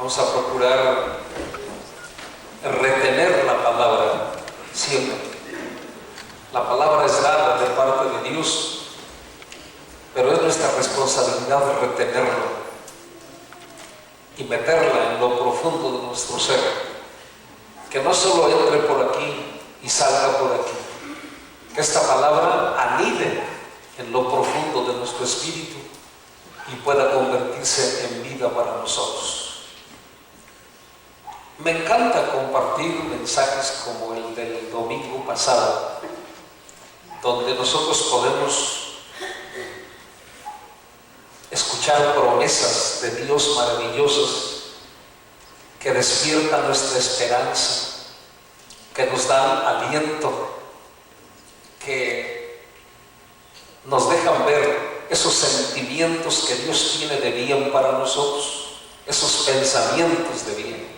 Vamos a procurar retener la palabra siempre. La palabra es dada de parte de Dios, pero es nuestra responsabilidad retenerla y meterla en lo profundo de nuestro ser. Que no solo entre por aquí y salga por aquí. Que esta palabra anide en lo profundo de nuestro espíritu y pueda convertirse en vida para nosotros. Me encanta compartir mensajes como el del domingo pasado, donde nosotros podemos escuchar promesas de Dios maravillosas que despiertan nuestra esperanza, que nos dan aliento, que nos dejan ver esos sentimientos que Dios tiene de bien para nosotros, esos pensamientos de bien.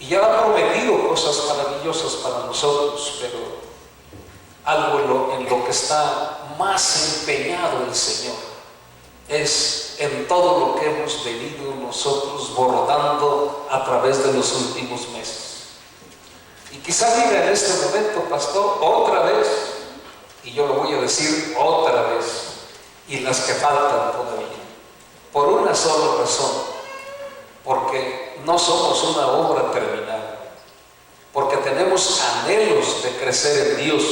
Y ya ha prometido cosas maravillosas para nosotros, pero algo en lo que está más empeñado el Señor es en todo lo que hemos venido nosotros bordando a través de los últimos meses. Y quizá diga en este momento, pastor, otra vez, y yo lo voy a decir otra vez, y las que faltan todavía, por una sola razón. Porque no somos una obra terminada, porque tenemos anhelos de crecer en Dios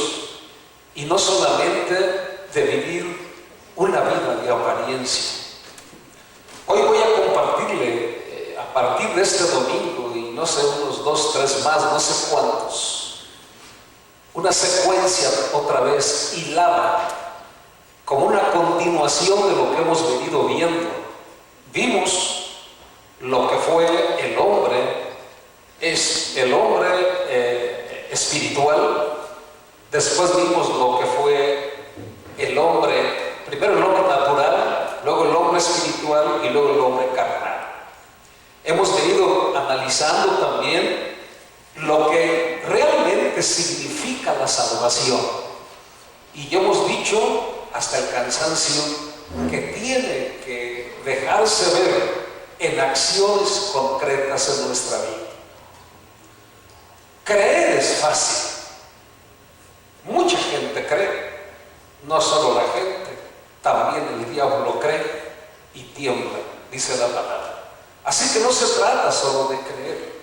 y no solamente de vivir una vida de apariencia. Hoy voy a compartirle a partir de este domingo y no sé, unos 2, 3 más, no sé cuántos, una secuencia otra vez hilada, como una continuación de lo que hemos venido viendo. Vimos lo que fue el hombre, es el hombre espiritual. Después vimos lo que fue el hombre, primero el hombre natural, luego el hombre espiritual y luego el hombre carnal. Hemos venido analizando también lo que realmente significa la salvación. Y ya hemos dicho hasta el cansancio que tiene que dejarse ver en acciones concretas en nuestra vida. Creer es fácil. Mucha gente cree, no solo la gente, también el diablo cree y tiembla, dice la palabra. Así que no se trata solo de creer.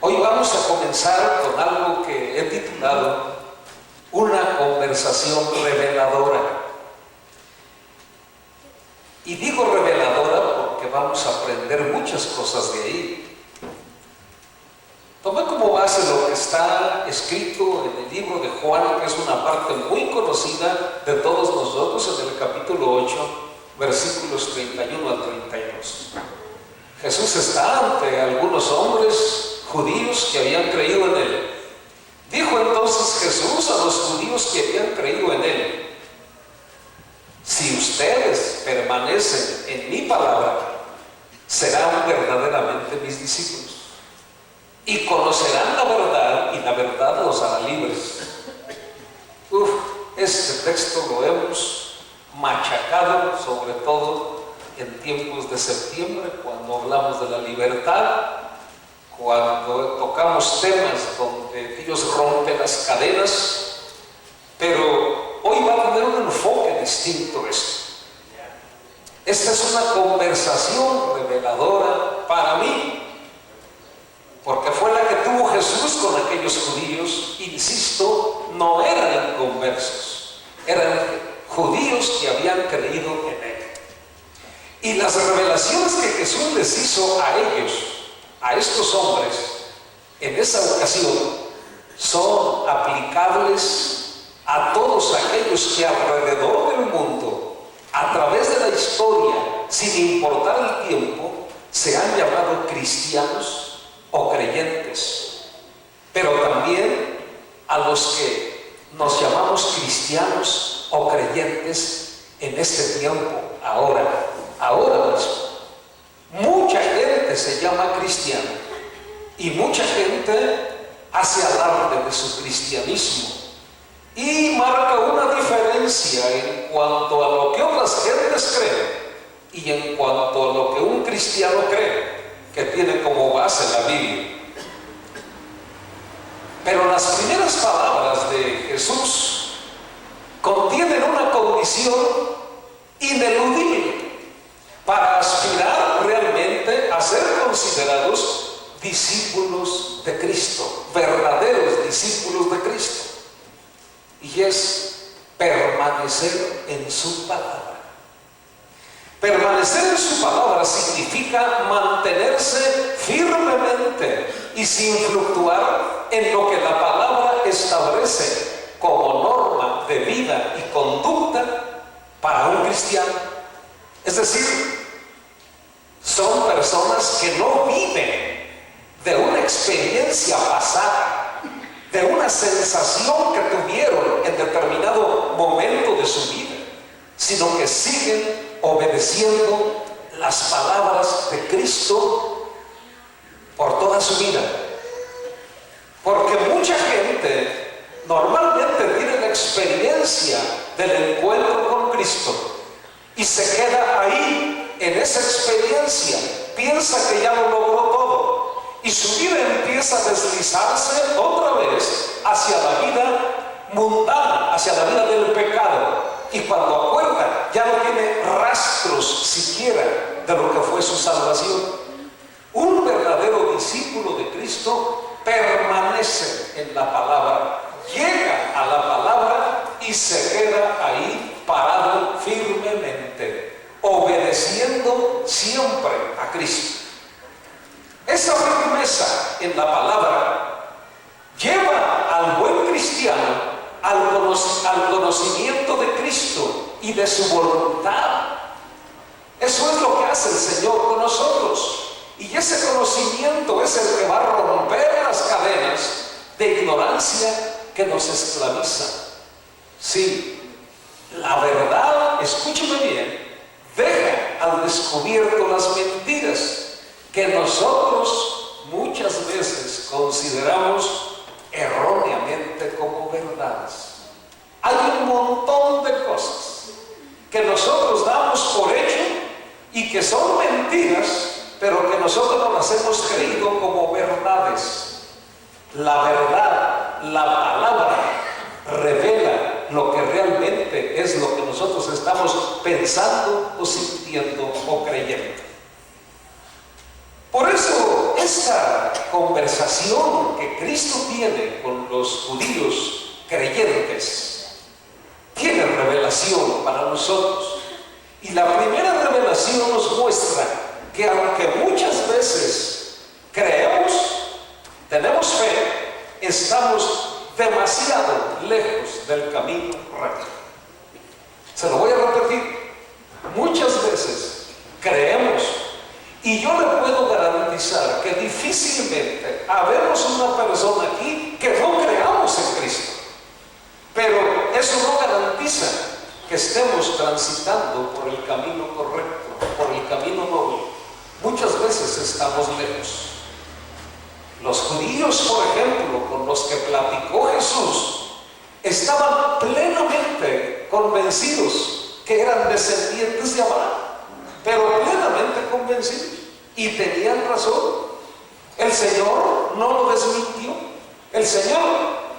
Hoy vamos a comenzar con algo que he titulado una conversación reveladora. Y digo reveladora porque vamos a aprender muchas cosas de ahí. Tomé como base lo que está escrito en el libro de Juan, que es una parte muy conocida de todos nosotros, en el capítulo 8, versículos 31 al 32. Jesús está ante algunos hombres judíos que habían creído en Él. Dijo entonces Jesús a los judíos que habían creído en Él: si ustedes permanecen en mi palabra, serán verdaderamente mis discípulos y conocerán la verdad, y la verdad los hará libres. Este texto lo hemos machacado, sobre todo en tiempos de septiembre, cuando hablamos de la libertad, cuando tocamos temas donde Dios rompe las cadenas, pero hoy va a tener un enfoque distinto esto. Esta es una conversación reveladora para mí, porque fue la que tuvo Jesús con aquellos judíos. Insisto, no eran inconversos, eran judíos que habían creído en Él. Y las revelaciones que Jesús les hizo a ellos, a estos hombres, en esa ocasión, son aplicables a todos aquellos que alrededor del mundo, a través de la historia, sin importar el tiempo, se han llamado cristianos o creyentes. Pero también a los que nos llamamos cristianos o creyentes en este tiempo, ahora mismo. Mucha gente se llama cristiano y mucha gente hace alarde de su cristianismo y marca una diferencia en cuanto a lo que otras gentes creen y en cuanto a lo que un cristiano cree. que tiene como base la Biblia. Pero las primeras palabras de Jesús contienen una condición ineludible para aspirar realmente a ser considerados discípulos de Cristo, verdaderos discípulos de Cristo. Y es permanecer en su palabra. Permanecer en su palabra significa mantenerse firmemente y sin fluctuar en lo que la palabra establece como norma de vida y conducta para un cristiano. Es decir, son personas que no viven de una experiencia pasada, de una sensación que tuvieron en determinado momento de su vida, sino que siguen obedeciendo las palabras de Cristo por toda su vida. Porque mucha gente normalmente tiene la experiencia del encuentro con Cristo y se queda ahí en esa experiencia, piensa que ya lo logró todo y su vida empieza a deslizarse otra vez hacia la vida mundana, hacia la vida del pecado. Y cuando acuerda, ya no tiene rastros siquiera de lo que fue su salvación. Un verdadero discípulo de Cristo permanece en la palabra, llega a la palabra y se queda ahí parado firmemente, obedeciendo siempre a Cristo. Esa firmeza en la palabra lleva al buen cristiano al conocimiento de Cristo y de su voluntad. Eso es lo que hace el Señor con nosotros. Y ese conocimiento es el que va a romper las cadenas de ignorancia que nos esclavizan. Sí, la verdad, escúcheme bien, deja al descubierto las mentiras que nosotros muchas veces consideramos erróneamente como verdades. Hay un montón de cosas que nosotros damos por hecho y que son mentiras, pero que nosotros no las hemos creído como verdades. La verdad, la palabra, revela lo que realmente es lo que nosotros estamos pensando o sintiendo o creyendo. Por eso, esta conversación que Cristo tiene con los judíos creyentes tiene revelación para nosotros. Y la primera revelación nos muestra que aunque muchas veces creemos, tenemos fe, estamos demasiado lejos del camino recto. Se lo voy a repetir. Muchas veces creemos, y yo le puedo garantizar que difícilmente habemos una persona aquí que no creamos en Cristo. Pero eso no garantiza que estemos transitando por el camino correcto, por el camino noble. Muchas veces estamos lejos. Los judíos, por ejemplo, con los que platicó Jesús, estaban plenamente convencidos que eran descendientes de Abraham, pero plenamente convencidos, y tenían razón. El Señor no lo desmintió, el Señor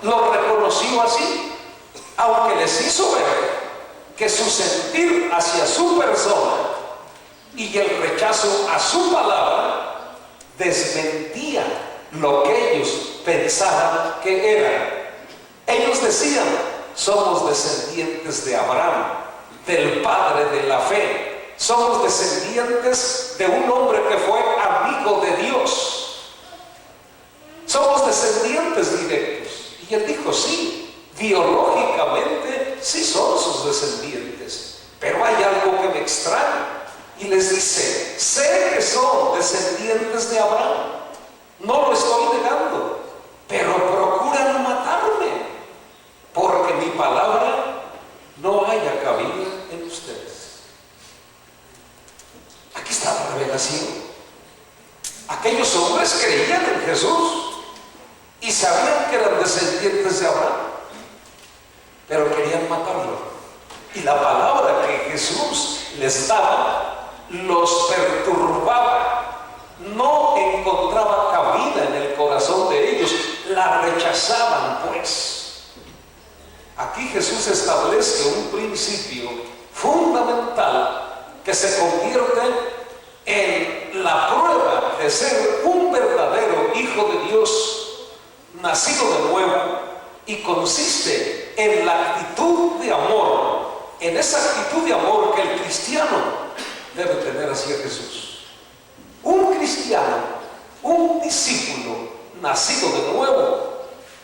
lo reconoció así, aunque les hizo ver que su sentir hacia su persona y el rechazo a su palabra desmentía lo que ellos pensaban que eran. Ellos decían: somos descendientes de Abraham, del padre de la fe, somos descendientes de un hombre que fue amigo de Dios, somos descendientes directos. Y él dijo: sí, biológicamente sí son sus descendientes, pero hay algo que me extraña. Y les dice: sé que son descendientes de Abraham, no lo estoy negando, pero procuran matarme, porque mi palabra no haya cabida en ustedes. Aquí está la revelación. Aquellos hombres creían en Jesús y sabían que eran descendientes de Abraham, pero querían matarlo. Y la palabra que Jesús les daba los perturbaba, no rechazaban pues. Aquí Jesús establece un principio fundamental que se convierte en la prueba de ser un verdadero hijo de Dios, nacido de nuevo, y consiste en la actitud de amor, en esa actitud de amor que el cristiano debe tener hacia Jesús. Un cristiano, un discípulo nacido de nuevo,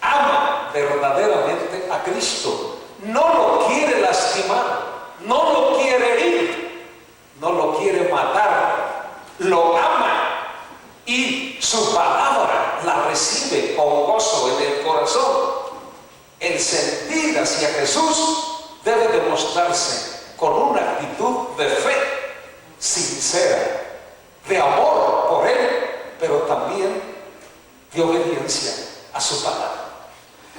ama verdaderamente a Cristo, no lo quiere lastimar, no lo quiere herir, no lo quiere matar, lo ama y su palabra la recibe con gozo en el corazón. El sentir hacia Jesús debe demostrarse con una actitud de fe sincera, de amor por Él, pero también de obediencia a su palabra.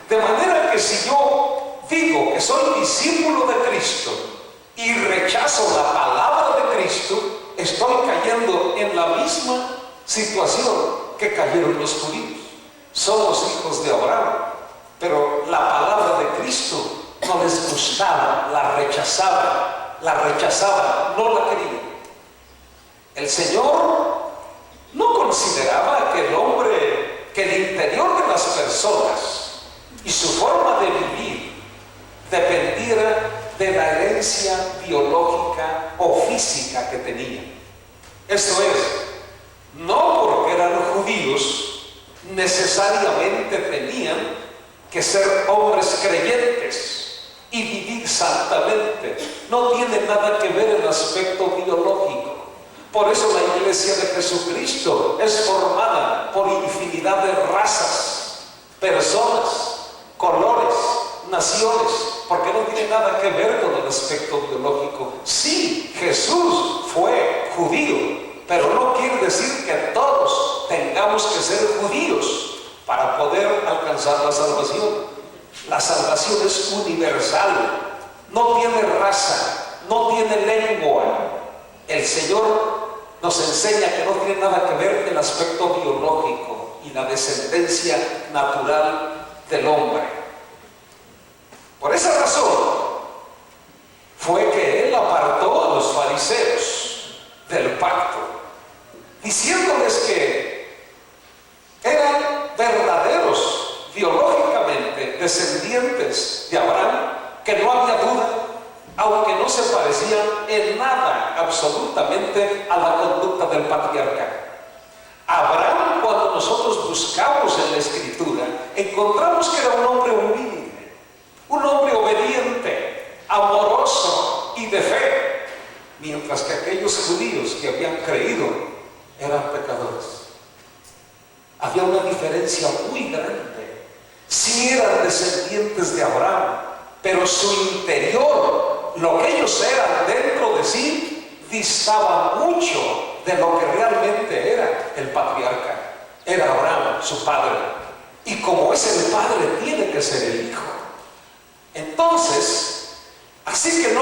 De manera que si yo digo que soy discípulo de Cristo y rechazo la palabra de Cristo, estoy cayendo en la misma situación que cayeron los judíos. Somos hijos de Abraham, pero la palabra de Cristo no les gustaba, la rechazaban, no la querían. El Señor no consideraba que el interior de las personas y su forma de vivir dependiera de la herencia biológica o física que tenían. Esto es, no porque eran judíos necesariamente tenían que ser hombres creyentes y vivir santamente. No tiene nada que ver el aspecto biológico. Por eso la iglesia de Jesucristo es formada por infinidad de razas, personas, colores, naciones, porque no tiene nada que ver con el aspecto biológico. Sí, Jesús fue judío, pero no quiere decir que todos tengamos que ser judíos para poder alcanzar la salvación. La salvación es universal, no tiene raza, no tiene lengua. El Señor nos enseña que no tiene nada que ver el aspecto biológico y la descendencia natural del hombre. Por esa razón fue que Él apartó a los fariseos del pacto, diciéndoles que eran verdaderos biológicamente descendientes de Abraham, que no había duda, aunque no se parecían en nada absolutamente a la conducta del patriarca. Abraham, cuando nosotros buscamos en la Escritura, encontramos que era un hombre humilde, un hombre obediente, amoroso y de fe, mientras que aquellos judíos que habían creído eran pecadores. Había una diferencia muy grande. Sí eran descendientes de Abraham, pero su interior, lo que ellos eran dentro de sí, distaba mucho de lo que realmente era el patriarca. Era Abraham, su padre. Y como es el padre, tiene que ser el hijo. Entonces, así que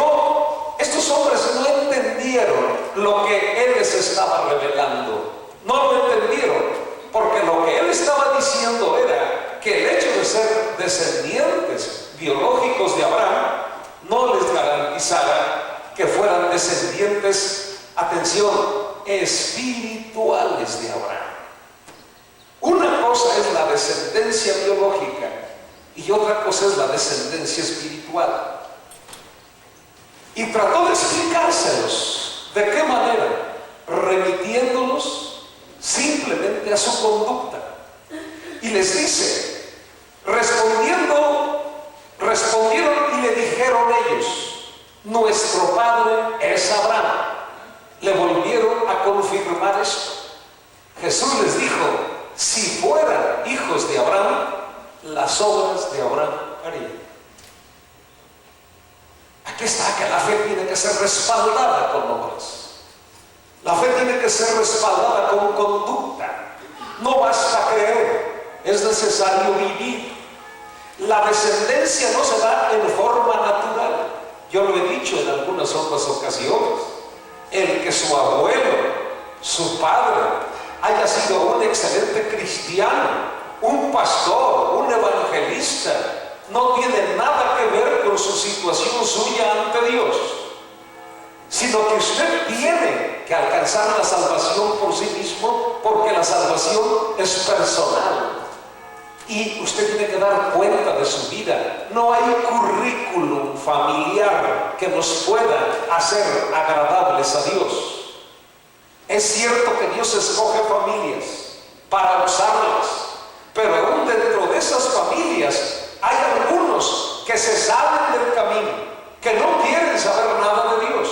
estos hombres no entendieron lo que Él les estaba revelando. No lo entendieron, porque lo que Él estaba diciendo era que el hecho de ser descendientes biológicos de Abraham no les garantizara que fueran descendientes, atención, espirituales de Abraham. Una cosa es la descendencia biológica y otra cosa es la descendencia espiritual. Y trató de explicárselos. ¿De qué manera? Remitiéndolos simplemente a su conducta. Y les dice, respondieron y le dijeron ellos, nuestro padre es Abraham. Le volvieron a confirmar esto. Jesús les dijo, si fueran hijos de Abraham, las obras de Abraham harían. Aquí está que la fe tiene que ser respaldada con obras. La fe tiene que ser respaldada con conducta. No basta creer, es necesario vivir. La descendencia no se da en forma natural. Yo lo he dicho en algunas otras ocasiones. El que su abuelo, su padre, haya sido un excelente cristiano un pastor, un evangelista, no tiene nada que ver con su situación suya ante Dios, sino que usted tiene que alcanzar la salvación por sí mismo, porque la salvación es personal. Y usted tiene que dar cuenta de su vida. No hay currículum familiar que nos pueda hacer agradables a Dios. Es cierto que Dios escoge familias para usarlas, pero aún dentro de esas familias hay algunos que se salen del camino, que no quieren saber nada de Dios,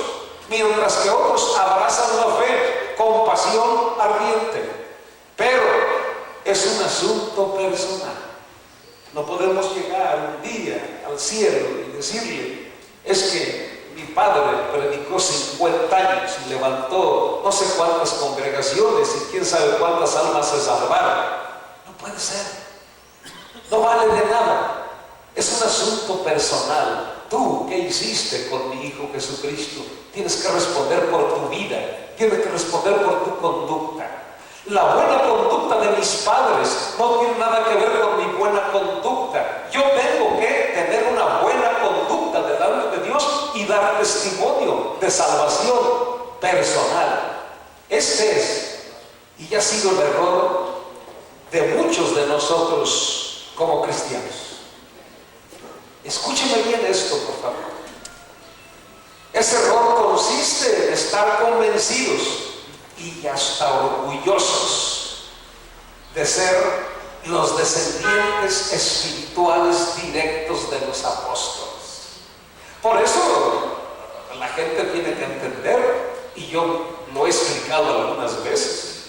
mientras que otros abrazan la fe con pasión ardiente. Pero es un asunto personal. No podemos llegar un día al cielo y decirle: es que mi padre predicó 50 años y levantó no sé cuántas congregaciones y quién sabe cuántas almas se salvaron. No puede ser. No vale de nada. Es un asunto personal. Tú, ¿qué hiciste con mi Hijo Jesucristo? Tienes que responder por tu vida, tienes que responder por tu conducta. La buena conducta de mis padres no tiene nada que ver con mi buena conducta. Yo tengo que tener una buena conducta delante de Dios y dar testimonio de salvación personal. Este es, y ha sido el error de muchos de nosotros como cristianos. Escúcheme bien esto, por favor. Ese error consiste en estar convencidos y hasta orgullosos de ser los descendientes espirituales directos de los apóstoles. Por eso la gente tiene que entender, y yo lo he explicado algunas veces,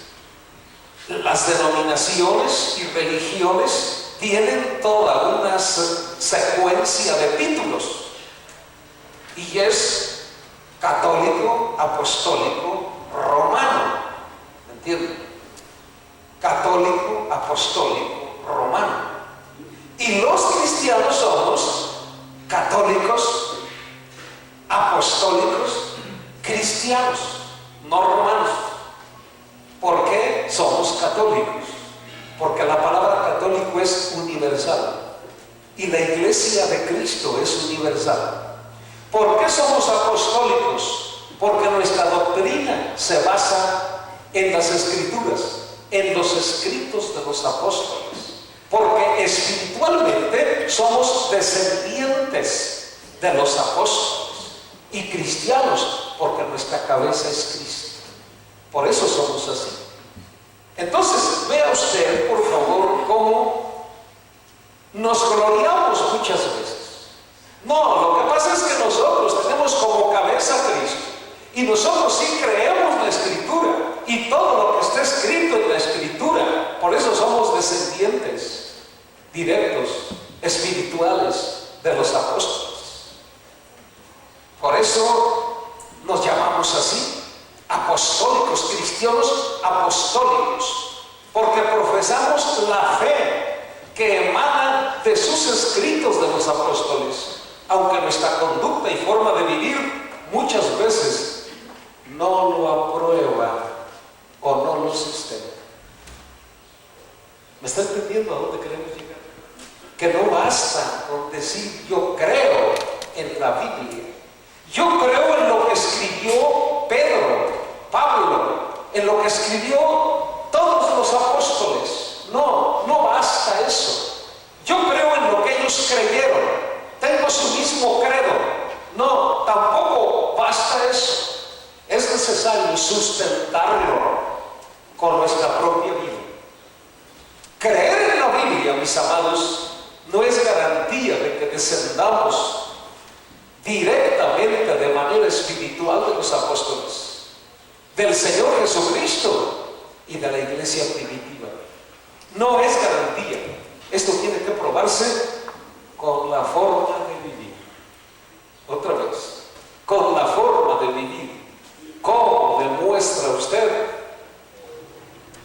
las denominaciones y religiones tienen toda una secuencia de títulos, y es católico, apostólico, romano. ¿Me entienden? Católico, apostólico, romano. Y los cristianos somos católicos, apostólicos, cristianos, no romanos. ¿Por qué somos católicos? Porque la palabra católico es universal y la iglesia de Cristo es universal. ¿Por qué somos apostólicos? Porque nuestra doctrina se basa en las escrituras, en los escritos de los apóstoles. Porque espiritualmente somos descendientes de los apóstoles y cristianos, porque nuestra cabeza es Cristo. Por eso somos así. Entonces, vea usted, por favor, cómo nos gloriamos muchas veces. No, lo que pasa es que nosotros tenemos como cabeza a Cristo y nosotros sí creemos la Escritura y todo lo que está escrito en la Escritura. Por eso somos descendientes directos, espirituales de los apóstoles. Por eso nos llamamos así, apostólicos, cristianos apostólicos, porque profesamos la fe que emana de sus escritos de los apóstoles, aunque nuestra conducta y forma de vivir muchas veces no lo aprueba o no lo sustenta. ¿Me está entendiendo a dónde queremos llegar? Que no basta con decir yo creo en la Biblia, yo creo en lo que escribió Pedro, Pablo, en lo que escribió todos los apóstoles. No, no basta eso. Yo creo en lo que ellos creyeron, tengo su mismo credo. No, tampoco basta eso. Es necesario sustentarlo con nuestra propia vida. Creer en la Biblia, mis amados, no es garantía de que descendamos directamente de manera espiritual de los apóstoles, del Señor Jesucristo y de la iglesia primitiva. No es garantía. Esto tiene que probarse con la forma de vivir. Otra vez, con la forma de vivir. ¿Cómo demuestra usted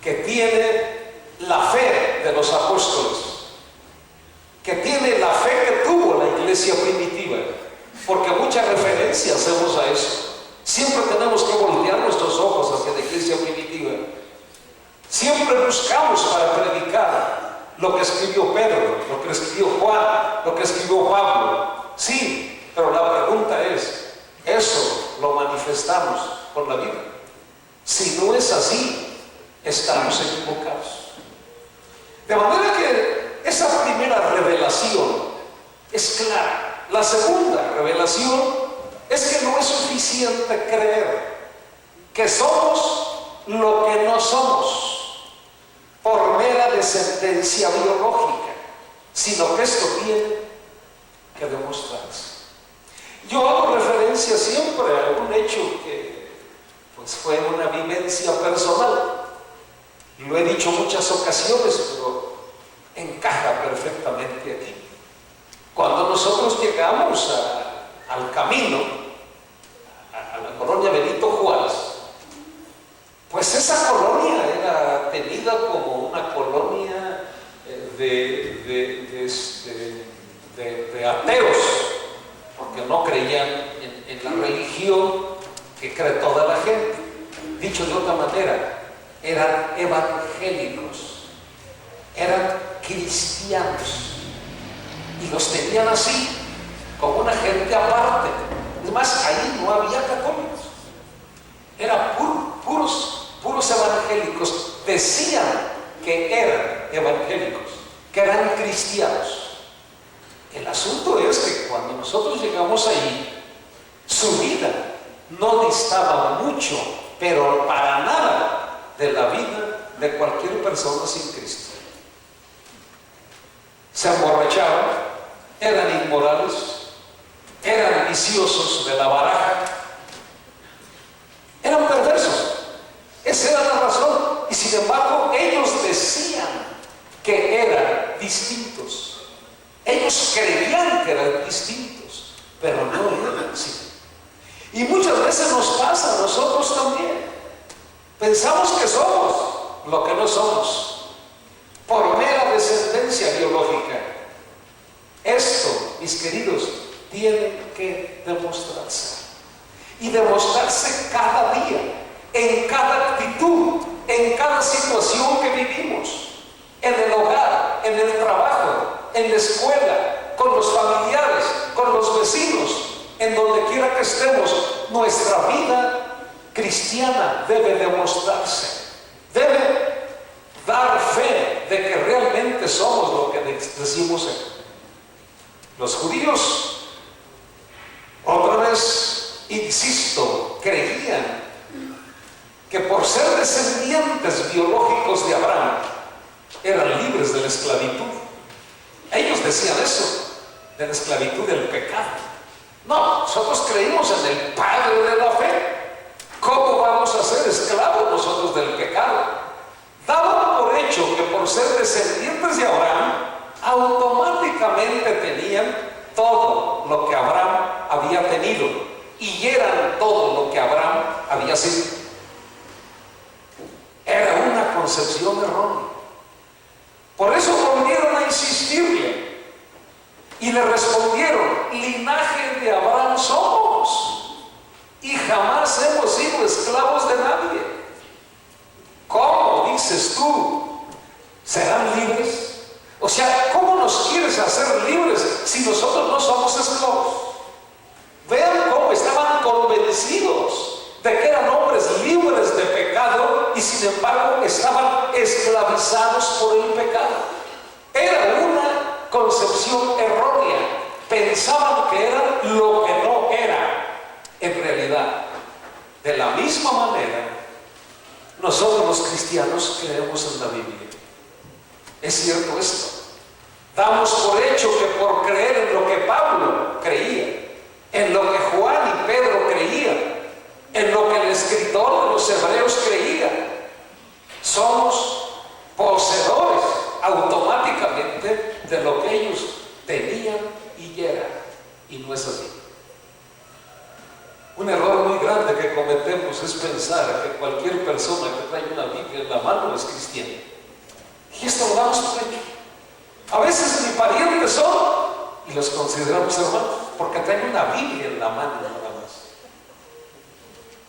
que tiene la fe de los apóstoles? Que tiene la fe que tuvo la iglesia primitiva. Porque mucha referencia hacemos a eso. Siempre tenemos que voltear nuestros ojos hacia la iglesia primitiva. Siempre buscamos para predicar lo que escribió Pedro, lo que escribió Juan, lo que escribió Pablo. Sí, pero la pregunta es, ¿eso lo manifestamos con la vida? Si no es así, estamos equivocados. De manera que esa primera revelación es clara. La segunda revelación es que no es suficiente creer que somos lo que no somos por mera descendencia biológica, sino que esto tiene que demostrarse. Yo hago referencia siempre a un hecho que pues fue una vivencia personal. Lo he dicho muchas ocasiones, pero encaja perfectamente aquí. Cuando nosotros llegamos al camino, a la colonia Benito Juárez, pues esa colonia era tenida como una colonia de ateos, porque no creían en la religión que cree toda la gente. Dicho de otra manera, eran evangélicos, eran cristianos, y los tenían así, como una gente aparte. Es más, ahí no había católicos, eran puros evangélicos. Decían que eran evangélicos, que eran cristianos. El asunto es que cuando nosotros llegamos ahí, su vida no distaba mucho, pero para nada, de la vida de cualquier persona sin Cristo. Se emborrachaban, eran inmorales, eran viciosos de la baraja, eran perversos. Esa era la razón. Y sin embargo, ellos decían que eran distintos. Ellos creían que eran distintos, pero no eran así. Y muchas veces nos pasa a nosotros también. Pensamos que somos lo que no somos por mera descendencia biológica. Esto, mis queridos, tiene que demostrarse. Y demostrarse cada día, en cada actitud, en cada situación que vivimos, en el hogar, en el trabajo, en la escuela, con los familiares, con los vecinos, en donde quiera que estemos. Nuestra vida cristiana debe demostrarse, debe dar fe de que realmente somos lo que decimos. Los judíos, otra vez insisto, creían que por ser descendientes biológicos de Abraham eran libres de la esclavitud. Ellos decían eso, de la esclavitud del pecado. No, nosotros creímos en el Padre de la fe. ¿Cómo vamos a ser esclavos nosotros del pecado? Daban por hecho que por ser descendientes de Abraham, automáticamente tenían todo lo que Abraham había tenido y eran todo lo que Abraham había sido. Era una concepción errónea. Por eso volvieron a insistirle y le respondieron: linaje de Abraham somos y jamás hemos sido esclavos de nadie. ¿Cómo dices tú? ¿Serán libres? O sea, ¿cómo nos quieres hacer libres si nosotros no somos esclavos? Vean cómo estaban convencidos de que eran hombres libres de pecado y sin embargo estaban esclavizados por el pecado. Era una concepción errónea. Pensaban que eran lo que no eran en realidad. De la misma manera, nosotros los cristianos creemos en la Biblia. Es cierto esto. Damos por hecho que por creer en lo que Pablo creía, en lo que Juan y Pedro creían, en lo que el escritor de los Hebreos creía, somos poseedores automáticamente de lo que ellos tenían y eran. Y no es así. Un error muy grande que cometemos es pensar que cualquier persona que trae una Biblia en la mano es cristiana. Y esto lo damos por hecho. A veces ni parientes son y los consideramos hermanos porque traen una Biblia en la mano nada más.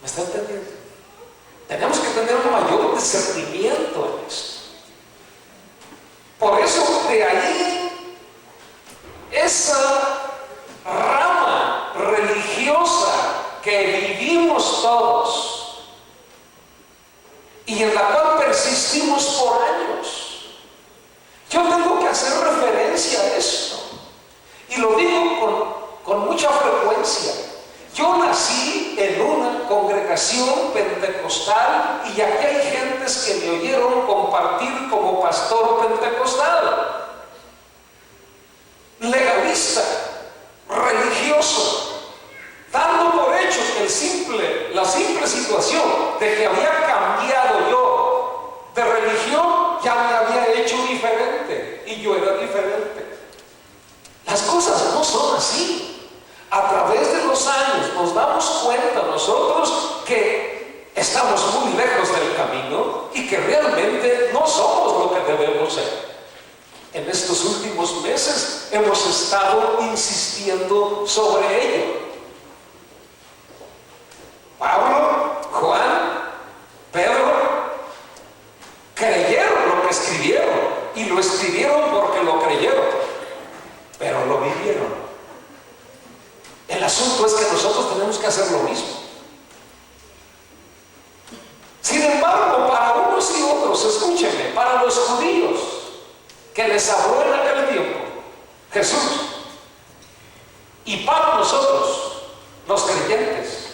¿Me está entendiendo? Tenemos que tener un mayor discernimiento en esto. Por eso resistimos por años. Yo tengo que hacer referencia a esto. Y lo digo con mucha frecuencia. Yo nací en una congregación pentecostal y aquí hay gentes que me oyeron compartir como pastor pentecostal. Legalista, religioso, dando por hecho que la simple situación de que había cambiado yo de religión ya me había hecho diferente y yo era diferente. Las cosas no son así. A través de los años nos damos cuenta nosotros que estamos muy lejos del camino y que realmente no somos lo que debemos ser. En estos últimos meses hemos estado insistiendo sobre ello. Pablo, Juan, Pedro creyeron lo que escribieron y lo escribieron porque lo creyeron, pero lo vivieron. El asunto es que nosotros tenemos que hacer lo mismo. Sin embargo, para unos y otros, escúchenme, para los judíos que les habló en aquel tiempo Jesús, y para nosotros, los creyentes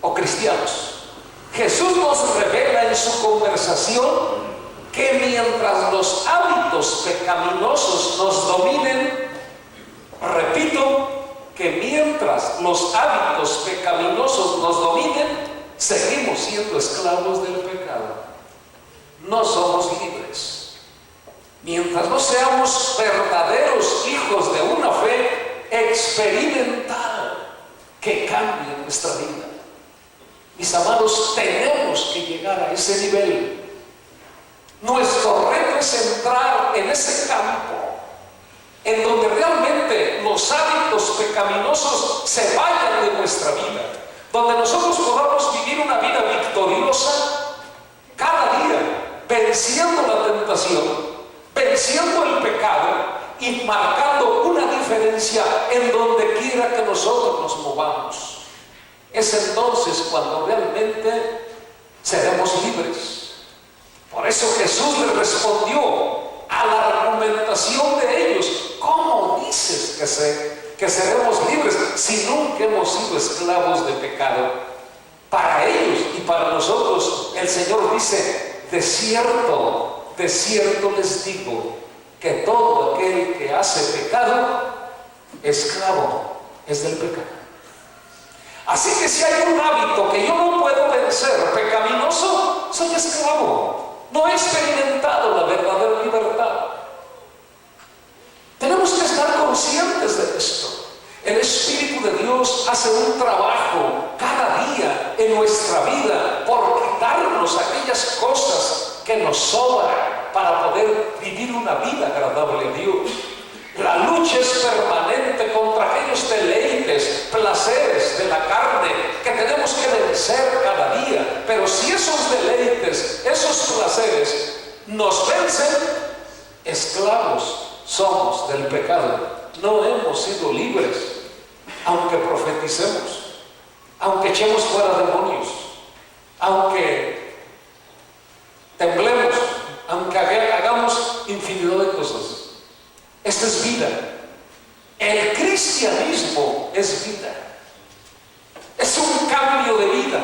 o cristianos, Jesús nos revela en su conversación que mientras los hábitos pecaminosos nos dominen, repito, que mientras los hábitos pecaminosos nos dominen, seguimos siendo esclavos del pecado. No somos libres. Mientras no seamos verdaderos hijos de una fe experimental que cambie nuestra vida. Mis amados, tenemos que llegar a ese nivel. Nuestro reto es entrar en ese campo en donde realmente los hábitos pecaminosos se vayan de nuestra vida, donde nosotros podamos vivir una vida victoriosa cada día, venciendo la tentación, venciendo el pecado y marcando una diferencia en donde quiera que nosotros nos movamos. Es entonces cuando realmente seremos libres. Por eso Jesús le respondió a la argumentación de ellos: ¿cómo dices que seremos libres si nunca hemos sido esclavos de pecado? Para ellos y para nosotros el Señor dice: de cierto les digo que todo aquel que hace pecado, esclavo es del pecado. Así que si hay un hábito que yo no puedo vencer, pecaminoso, soy esclavo. No he experimentado la verdadera libertad. Tenemos que estar conscientes de esto. El Espíritu de Dios hace un trabajo cada día en nuestra vida por quitarnos aquellas cosas que nos sobran para poder vivir una vida agradable a Dios. La lucha es permanente contra aquellos deleites, placeres de la carne que tenemos que vencer cada día. Pero si esos deleites, esos placeres nos vencen, esclavos somos del pecado. No hemos sido libres, aunque profeticemos, aunque echemos fuera demonios, aunque temblemos, aunque hagamos infinidad de cosas. Esta es vida. El cristianismo es vida. Es un cambio de vida.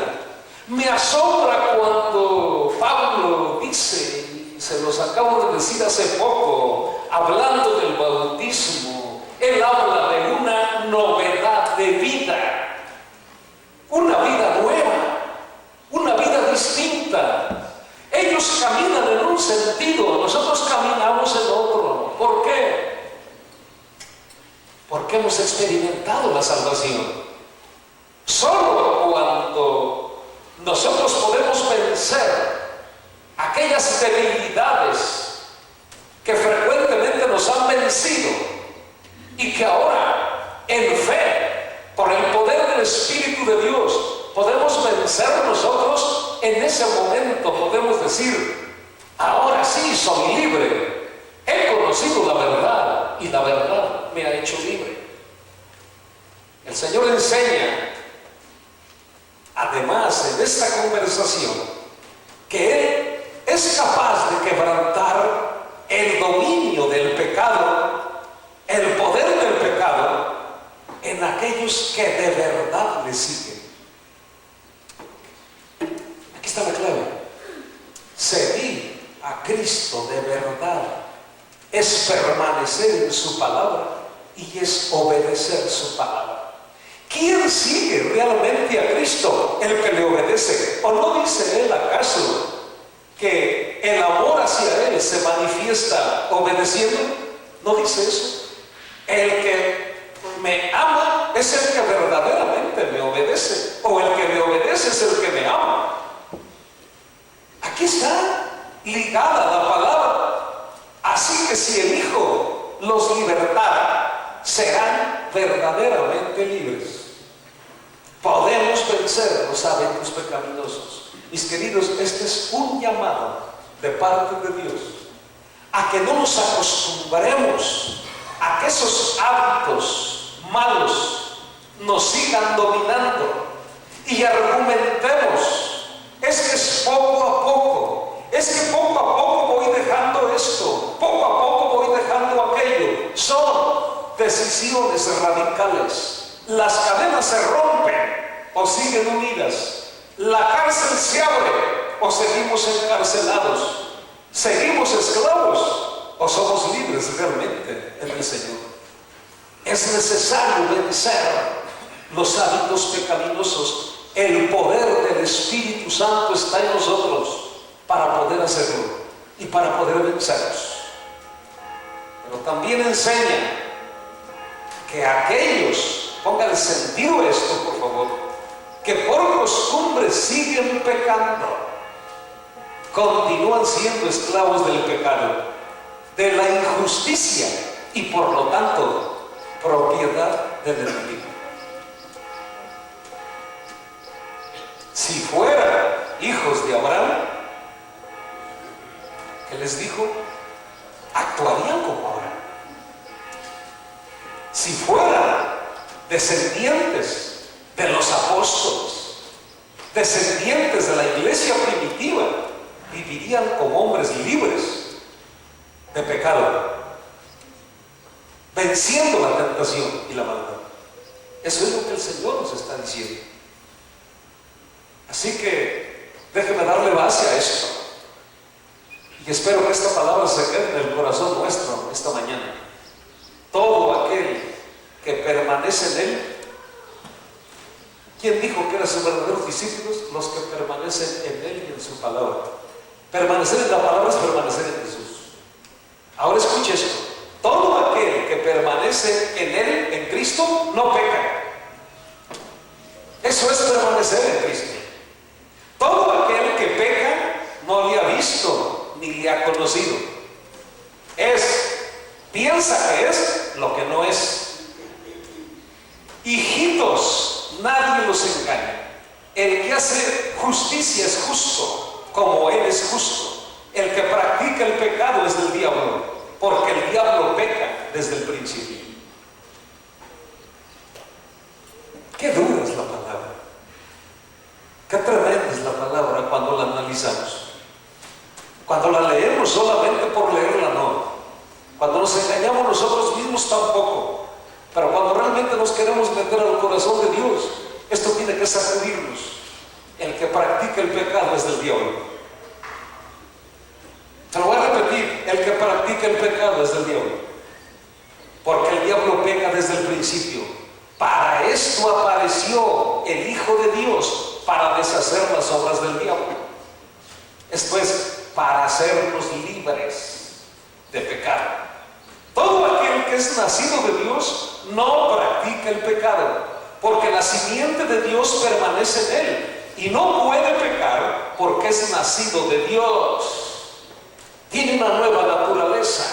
Me asombra cuando Pablo dice, y se los acabo de decir hace poco, hablando del bautismo, él habla de una novedad de vida, una vida nueva, una vida distinta. Ellos caminan en un sentido, nosotros caminamos en otro. ¿Por qué? Porque hemos experimentado la salvación. Solo cuando nosotros podemos vencer aquellas debilidades que frecuentemente nos han vencido y que ahora, en fe, por el poder del Espíritu de Dios, podemos vencer nosotros, en ese momento podemos decir: ahora sí soy libre, he conocido la verdad y la verdad me ha hecho libre. El Señor enseña, además, en esta conversación, que Él es capaz de quebrantar el dominio del pecado, el poder del pecado, en aquellos que de verdad le siguen. Aquí está la clave. Seguir a Cristo de verdad es permanecer en su palabra y es obedecer su palabra. ¿Quién sigue realmente a Cristo? El que le obedece. ¿O no dice él acaso que el amor hacia él se manifiesta obedeciendo? ¿No dice eso? El que me ama es el que verdaderamente me obedece, o el que me obedece es el que me ama. Aquí está ligada la palabra. Así que si el Hijo los libertara, serán verdaderamente libres. Podemos vencer los hábitos pecaminosos. Mis queridos, este es un llamado de parte de Dios a que no nos acostumbremos a que esos hábitos malos nos sigan dominando y argumentemos: es que es poco a poco, es que poco a poco voy dejando esto, poco a poco voy dejando aquello. Son decisiones radicales. Las cadenas se rompen o siguen unidas. La cárcel se abre o seguimos encarcelados. Seguimos esclavos o somos libres realmente en el Señor. Es necesario vencer los hábitos pecaminosos. El poder del Espíritu Santo está en nosotros para poder hacerlo y para poder vencerlos. Pero también enseña que aquellos, pongan sentido a esto por favor, que por costumbre siguen pecando, continúan siendo esclavos del pecado, de la injusticia y por lo tanto propiedad del enemigo. Si fueran hijos de Abraham, ¿qué les dijo? Actuarían como Abraham. Si fueran descendientes de los apóstoles, descendientes de la iglesia primitiva, vivirían como hombres libres de pecado, venciendo la tentación y la maldad. Eso es lo que el Señor nos está diciendo. Así que déjeme darle base a esto y espero que esta palabra se quede en el corazón nuestro esta mañana. Todo aquel que permanece en Él. ¿Quién dijo que eran sus verdaderos discípulos? Los que permanecen en Él y en su palabra. Permanecer en la palabra es permanecer en Jesús. Ahora escuche esto: todo aquel que permanece en Él, en Cristo, no peca. Eso es permanecer en Cristo. Todo aquel que peca no le ha visto ni le ha conocido. Piensa que es lo que no es. Hijitos, nadie los engaña. El que hace justicia es justo, como Él es justo. El que practica el pecado es del diablo, porque el diablo peca desde el principio. Qué dura es la palabra. Qué tremenda es la palabra cuando la analizamos. Cuando la leemos solamente por leerla, no. Cuando nos engañamos nosotros mismos, tampoco. Pero cuando realmente nos queremos meter al corazón de Dios, esto tiene que sacudirnos. El que practica el pecado es del diablo. Se lo voy a repetir: el que practica el pecado es del diablo, porque el diablo peca desde el principio. Para esto apareció el Hijo de Dios, para deshacer las obras del diablo. Esto es, para hacernos libres de pecado. Todo aquel que es nacido de Dios no practica el pecado, porque la simiente de Dios permanece en él y no puede pecar porque es nacido de Dios. Tiene una nueva naturaleza.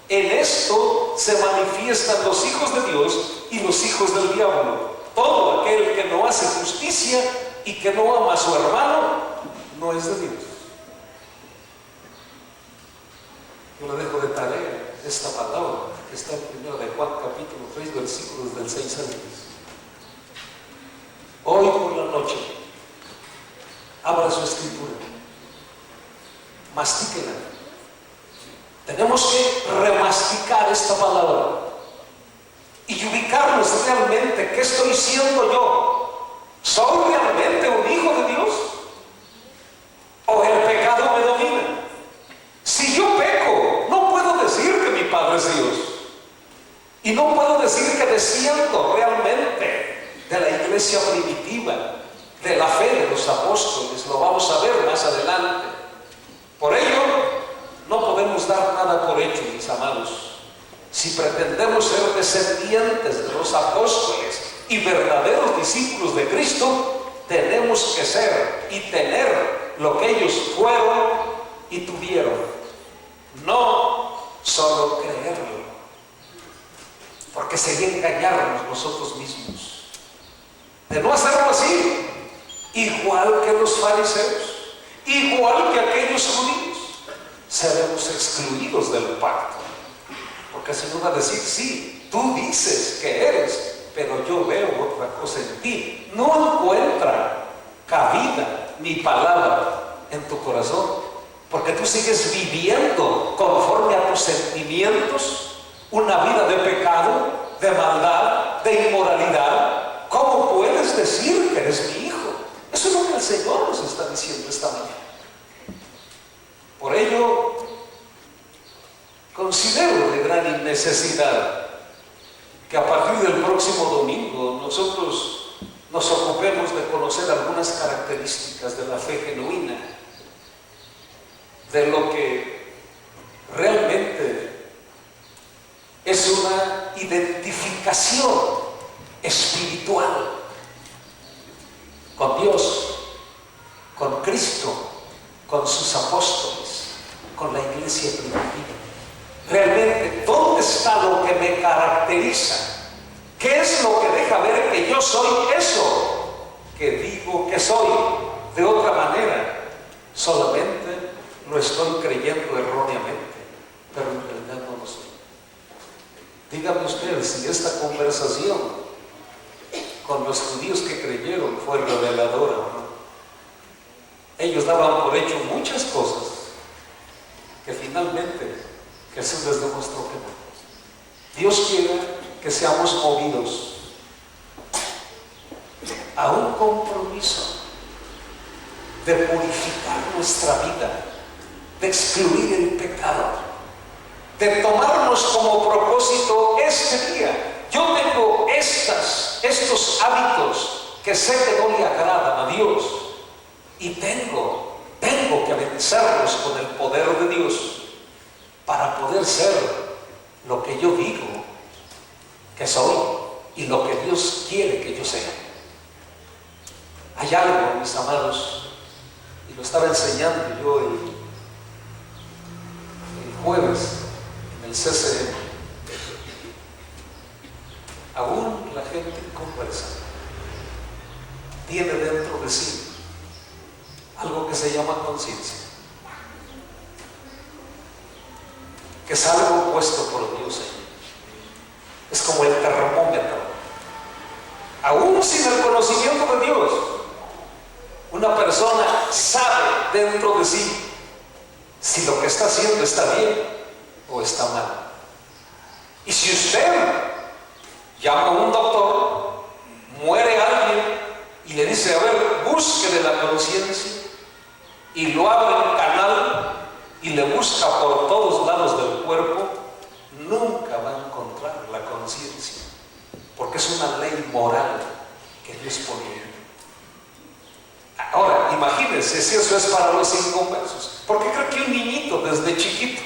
En esto se manifiestan los hijos de Dios y los hijos del diablo. Todo aquel que no hace justicia y que no ama a su hermano no es de Dios. Yo le dejo de tarea esta palabra que está en 1 de Juan capítulo 3 versículos del 6 al 10. Hoy por la noche abra su escritura Tenemos que remasticar esta palabra y ubicarnos realmente. ¿Qué estoy siendo yo? ¿Soy realmente un hijo de Dios? ¿O el pecado me domina? Si yo peco, no puedo decir que mi Padre es Dios. Y no puedo decir que desciendo realmente de la iglesia primitiva, de la fe de los apóstoles. Lo vamos a ver más adelante. Por ello, no podemos dar nada por hecho, mis amados. Si pretendemos ser descendientes de los apóstoles y verdaderos discípulos de Cristo, tenemos que ser y tener lo que ellos fueron y tuvieron. No solo creerlo, porque sería engañarnos nosotros mismos. De no hacerlo así, igual que los fariseos, igual que aquellos judíos, seremos excluidos del pacto. Porque se nos va a decir, sí, tú dices que eres, pero yo veo otra cosa en ti. No encuentra cabida mi palabra en tu corazón, porque tú sigues viviendo conforme a tus sentimientos, una vida de pecado, de maldad, de inmoralidad. ¿Cómo puedes decir que eres mi hijo? Eso es lo que el Señor nos está diciendo esta mañana. Por ello, considero de gran necesidad que a partir del próximo domingo nosotros nos ocupemos de conocer algunas características de la fe genuina, de lo que realmente es una identificación espiritual con Dios, con Cristo, con sus apóstoles, con la iglesia primitiva. Realmente, ¿dónde está lo que me caracteriza? ¿Qué es lo que deja ver que yo soy eso que digo que soy? De otra manera, solamente lo estoy creyendo erróneamente, pero en realidad no lo soy. Dígame usted si esta conversación con los judíos que creyeron fue reveladora o no. Ellos daban por hecho muchas cosas que finalmente Jesús les demostró que no. Dios quiere que seamos movidos a un compromiso de purificar nuestra vida, de excluir el pecado, de tomarnos como propósito este día. Yo tengo estos hábitos que sé que no le agradan a Dios y tengo que vencerlos con el poder de Dios para poder ser lo que yo digo que soy y lo que Dios quiere que yo sea. Hay algo, mis amados, y lo estaba enseñando yo el jueves en el CCM. Aún la gente conversa, tiene dentro de sí algo que se llama conciencia, que es algo puesto por Dios ahí. Es como el termómetro. Aún sin el conocimiento de Dios, una persona sabe dentro de sí si lo que está haciendo está bien o está mal. Y si usted llama a un doctor, muere alguien y le dice, a ver, busque de la conciencia, y lo abre en canal y le busca por todos lados del cuerpo, nunca va a encontrar la conciencia, porque es una ley moral que Dios pone. Ahora, imagínense si eso es para los inconversos. ¿Por qué creo que un niñito desde chiquito,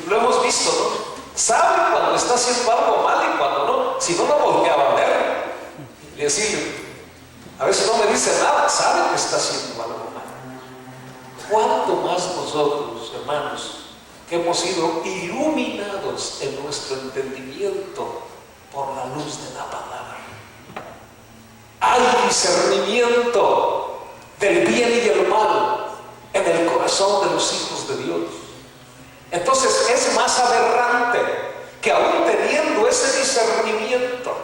lo hemos visto, ¿no?, sabe cuando está haciendo algo mal y cuando no? Si no, lo volteaba a ver y decirle, a veces no me dice nada, sabe que está haciendo algo mal. ¿Cuánto más nosotros, hermanos, que hemos sido iluminados en nuestro entendimiento por la luz de la palabra? Hay discernimiento del bien y del mal en el corazón de los hijos de Dios. Entonces es más aberrante que aún teniendo ese discernimiento,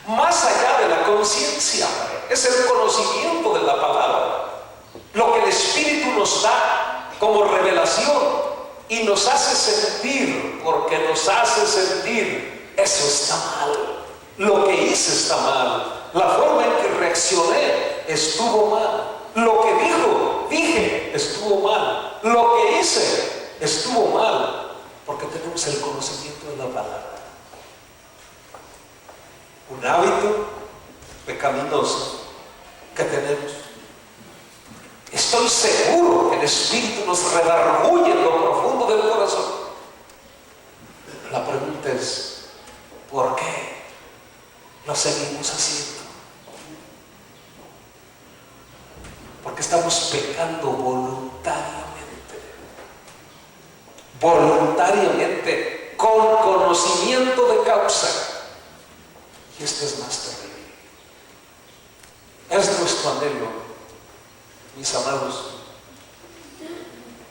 más allá de la conciencia, es el conocimiento de la palabra, lo que el Espíritu nos da como revelación, y nos hace sentir, porque nos hace sentir, eso está mal. Lo que hice está mal. La forma en que reaccioné estuvo mal. Lo que dije, estuvo mal. Lo que hice estuvo mal, porque tenemos el conocimiento de la palabra. Un hábito pecaminoso que tenemos. Estoy seguro que el Espíritu nos redarguye en lo profundo del corazón. La pregunta es, ¿por qué lo seguimos haciendo? Porque estamos pecando voluntariamente, con conocimiento de causa. Y esto es más terrible. Es nuestro anhelo, mis amados,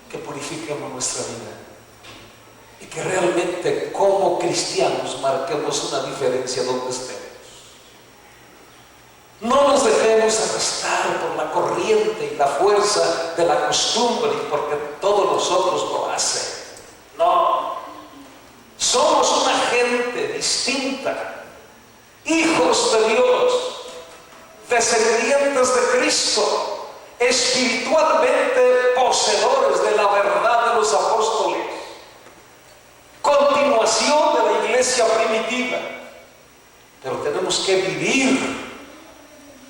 que purifiquemos nuestra vida y que realmente como cristianos marquemos una diferencia donde estemos. No nos dejemos arrastrar por la corriente y la fuerza de la costumbre y porque todos nosotros lo hacen. No, somos una gente distinta, hijos de Dios, descendientes de Cristo, espiritualmente poseedores de la verdad de los apóstoles, continuación de la iglesia primitiva, pero tenemos que vivir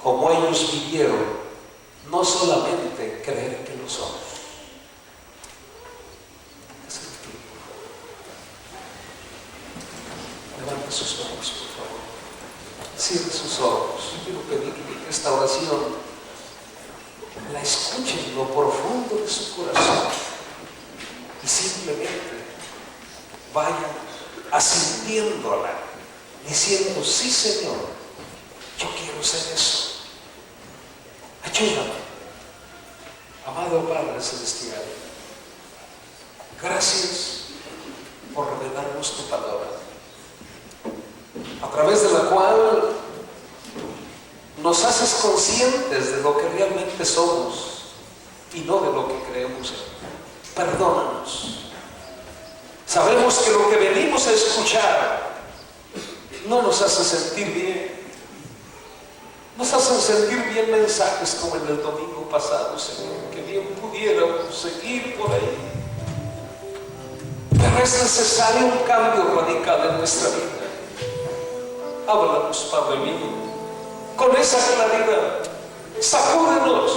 como ellos vivieron, no solamente creer que lo somos. Levante sus ojos, por favor. Cierre sus ojos. Yo quiero pedirle que esta oración la escuchen en lo profundo de su corazón y simplemente vayan asintiéndola, diciendo: sí, Señor, yo quiero ser eso. Ayúdame, amado Padre Celestial. Gracias por revelarnos tu palabra, a través de la cual nos haces conscientes de lo que realmente somos y no de lo que creemos ser. Perdónanos. Sabemos que lo que venimos a escuchar no nos hace sentir bien. Nos hacen sentir bien mensajes como en el domingo pasado, Señor, que bien pudiéramos seguir por ahí. Pero es necesario un cambio radical en nuestra vida. Háblanos, Padre mío, con esa claridad. Sacúdenos.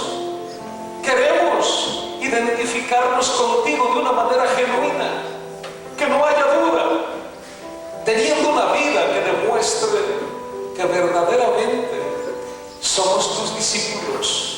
Queremos identificarnos contigo de una manera genuina, que no haya duda, teniendo una vida que demuestre que verdaderamente somos tus discípulos.